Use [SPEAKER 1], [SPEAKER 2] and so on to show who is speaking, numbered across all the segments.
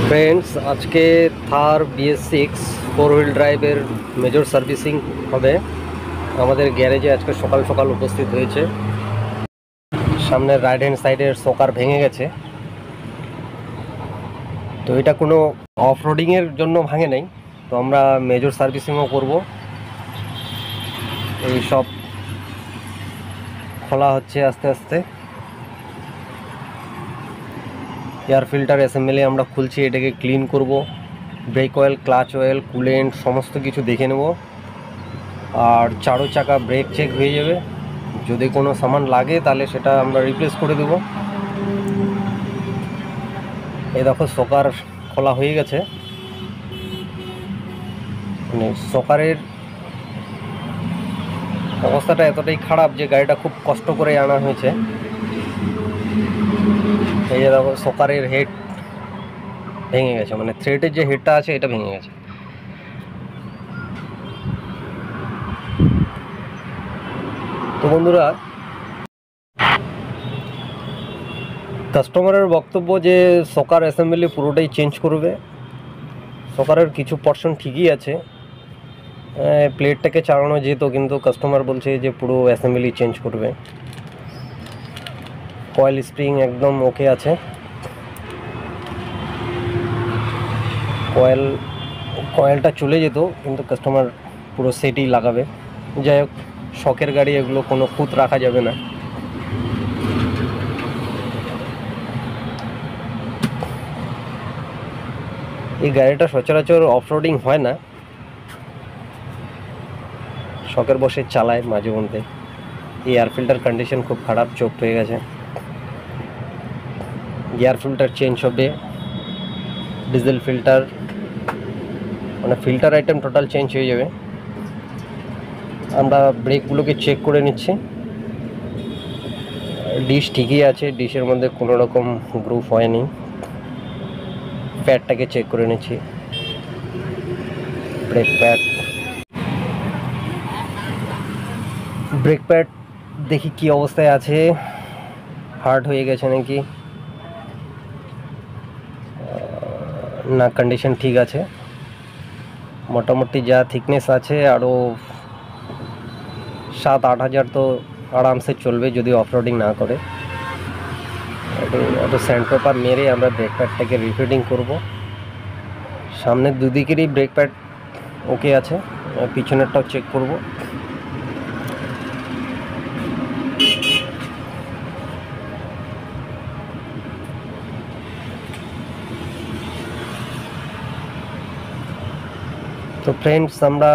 [SPEAKER 1] Friends, আজকে থার BS6 4 wheel ড্রাইভের major servicing হবে। আমাদের গ্যারেজে আজকে সকাল সকাল উপস্থিত হয়েছে। সামনের রাইট হ্যান্ড সাইডের শকার ভেঙে গেছে, তো এটা কোনো অফ রোডিংয়ের জন্য ভাঙে নাই, তো আমরা মেজর সার্ভিসিংও করব। এই সব খোলা হচ্ছে আস্তে আস্তে। এয়ার ফিল্টার অ্যাসেম্বলি আমরা খুলছি, এটাকে ক্লিন করব। Brake oil, clutch oil, coolant সমস্ত কিছু দেখে নেব। আর চারো চাকা ব্রেক চেক হয়ে যাবে। যদি কোনো সামান লাগে তাহলে সেটা আমরা রিপ্লেস করে দেব। এই দেখো শকার খোলা হয়ে গেছে। মানে শকারের অবস্থাটা এতটাই খারাপ যে গাড়িটা খুব কষ্ট করে আনা হয়েছে। এই যে দেখো শকারের হেড ভেঙে গেছে, মানে থ্রেডের যে হেডটা আছে এটা ভেঙে গেছে। তো বন্ধুরা, কাস্টমারের বক্তব্য যে শকার অ্যাসেম্বলি পুরোটাই চেঞ্জ করবে। শকারের কিছু পোর্শন ঠিকই আছে, প্লেটটাকে চালানো যেত, কিন্তু কাস্টমার বলছে যে পুরো অ্যাসেম্বলি চেঞ্জ করবে। কয়েল স্প্রিং একদম ওকে আছে। কয়েলটা চলে যেত, কিন্তু কাস্টমার পুরো সেটই লাগাবে। যাই হোক, শখের গাড়ি এগুলো, কোনো খুঁত রাখা যাবে না। এই গাড়িটা সচরাচর অফরোডিং হয় না, শখের বসে চালায় মাঝে মধ্যে। এই এয়ার ফিল্টার কন্ডিশন খুব খারাপ, চোখ হয়ে গেছে। এয়ার ফিল্টার চেঞ্জ হবে, ডিজেল ফিল্টার, মানে ফিল্টার আইটেম টোটাল চেঞ্জ হয়ে যাবে। আমরা ব্রেকগুলোকে চেক করে নিচ্ছি। ডিশ ঠিকই আছে, ডিশের মধ্যে কোনো রকম গ্রুপ হয়নি। প্যাডটাকে চেক করে নিচ্ছি, ব্রেক প্যাড দেখি কি অবস্থায় আছে, হার্ড হয়ে গেছে নাকি না। কন্ডিশন ঠিক আছে, মোটামুটি যা থিকনেস আছে আরও 7-8 হাজার তো আরামসে চলবে যদি অফরোডিং না করে। একটু স্যান্ড পেপার মেরে আমরা ব্রেক প্যাডটাকে রিফিটিং করব। সামনের দুদিকেরই ব্রেক প্যাড ওকে আছে, পিছনেরটাও চেক করব। তো ফ্রেন্ডস, আমরা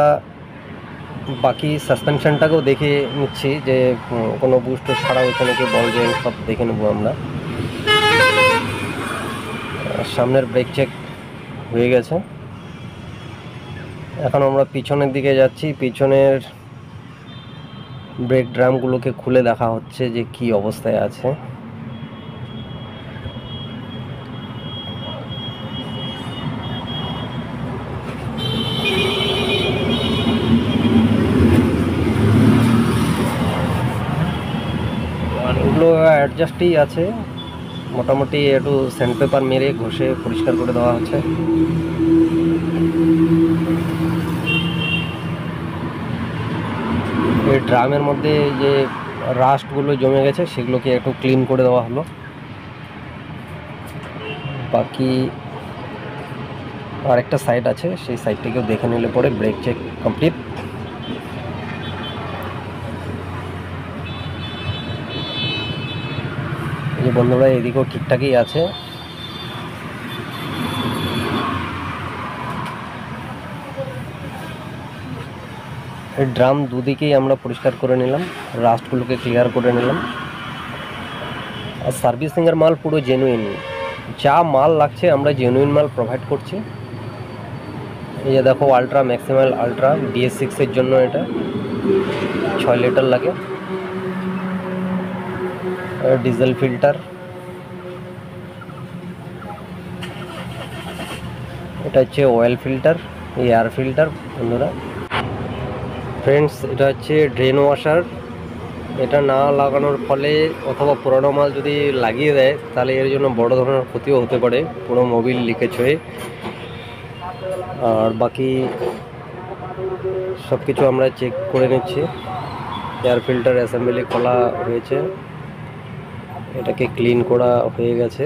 [SPEAKER 1] বাকি সাসপেনশনটাকেও দেখে নিচ্ছি যে কোনো বুস্ট ছাড়া হয়েছে নাকি, বল জয়েন্ট সব দেখে নেবো আমরা। সামনের ব্রেক চেক হয়ে গেছে। এখন আমরা পিছনের দিকে যাচ্ছি, পিছনের ব্রেক ড্রামগুলোকে খুলে দেখা হচ্ছে যে কি অবস্থায় আছে। এগুলো অ্যাডজাস্টই আছে, মোটামুটি একটু স্যান্ড পেপার মেরে ঘষে পরিষ্কার করে দেওয়া হচ্ছে। এই ড্রামের মধ্যে যে রাস্টগুলো জমে গেছে সেগুলোকে একটু ক্লিন করে দেওয়া হলো। বাকি আরেকটা সাইড আছে, সেই সাইডটাকেও দেখে নিলে পরে ব্রেক চেক কমপ্লিট। এই যে বন্ধুরা, এদিকেও ঠিকঠাকই আছে। এই ড্রাম দুদিকেই আমরা পরিষ্কার করে নিলাম, রাস্টগুলোকে ক্লিয়ার করে নিলাম। আর সার্ভিসিংয়ের মাল পুরো জেনুইন, যা মাল লাগছে আমরা জেনুইন মাল প্রোভাইড করছি। এই যে দেখো, আলট্রা ম্যাক্সিমাল আলট্রা BS6-এর জন্য এটা 6 লিটার লাগে। ডিজেল ফিল্টার, এটা হচ্ছে অয়েল ফিল্টার, এয়ার ফিল্টার। বন্ধুরা ফ্রেন্ডস, এটা হচ্ছে ড্রেন ওয়াশার, এটা না লাগানোর ফলে অথবা পুরোনো মাল যদি লাগিয়ে দেয় তাহলে এর জন্য বড় ধরনের ক্ষতিও হতে পারে, পুরো মোবিল লিকেজ হয়ে। আর বাকি সব কিছু আমরা চেক করে নিচ্ছি। এয়ার ফিল্টার অ্যাসেম্বলি খোলা হয়েছে, এটাকে ক্লিন করা হয়ে গেছে।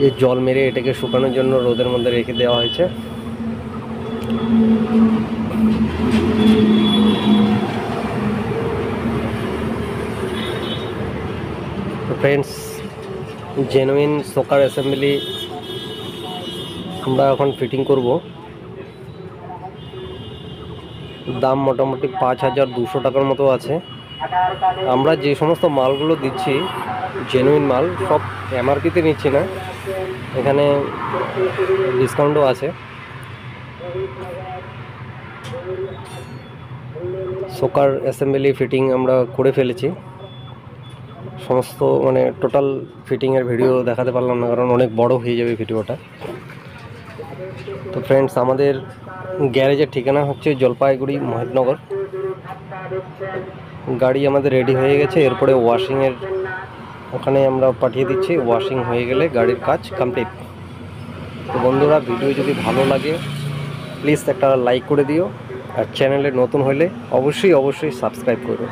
[SPEAKER 1] এই জল মেরে এটাকে শুকানোর জন্য রোদের মধ্যে রেখে দেওয়া হয়েছে। তো ফ্রেন্ডস, জেনুইন শকার অ্যাসেম্বলি আমরা এখন ফিটিং করব। দাম মোটামুটি 5200 টাকার মতো আছে। আমরা যে সমস্ত মালগুলো দিচ্ছি জেনুইন মাল, সব এমআরপিতে নিচ্ছি না, এখানে ডিসকাউন্টও আছে। শকার অ্যাসেম্বলি ফিটিং আমরা করে ফেলেছি। সমস্ত মানে টোটাল ফিটিংয়ের ভিডিও দেখাতে পারলাম না, কারণ অনেক বড় হয়ে যাবে ভিডিওটা। তো ফ্রেন্ডস, আমাদের গ্যারেজের ঠিকানা হচ্ছে জলপাইগুড়ি মহিতনগর। গাড়ি আমাদের রেডি হয়ে গেছে, এরপরে ওয়াশিংয়ের ওখানে আমরা পাঠিয়ে দিচ্ছি। ওয়াশিং হয়ে গেলে গাড়ির কাজ কমপ্লিট। তো বন্ধুরা, ভিডিও যদি ভালো লাগে প্লিজ একটা লাইক করে দিও, আর চ্যানেলে নতুন হলে অবশ্যই সাবস্ক্রাইব করো।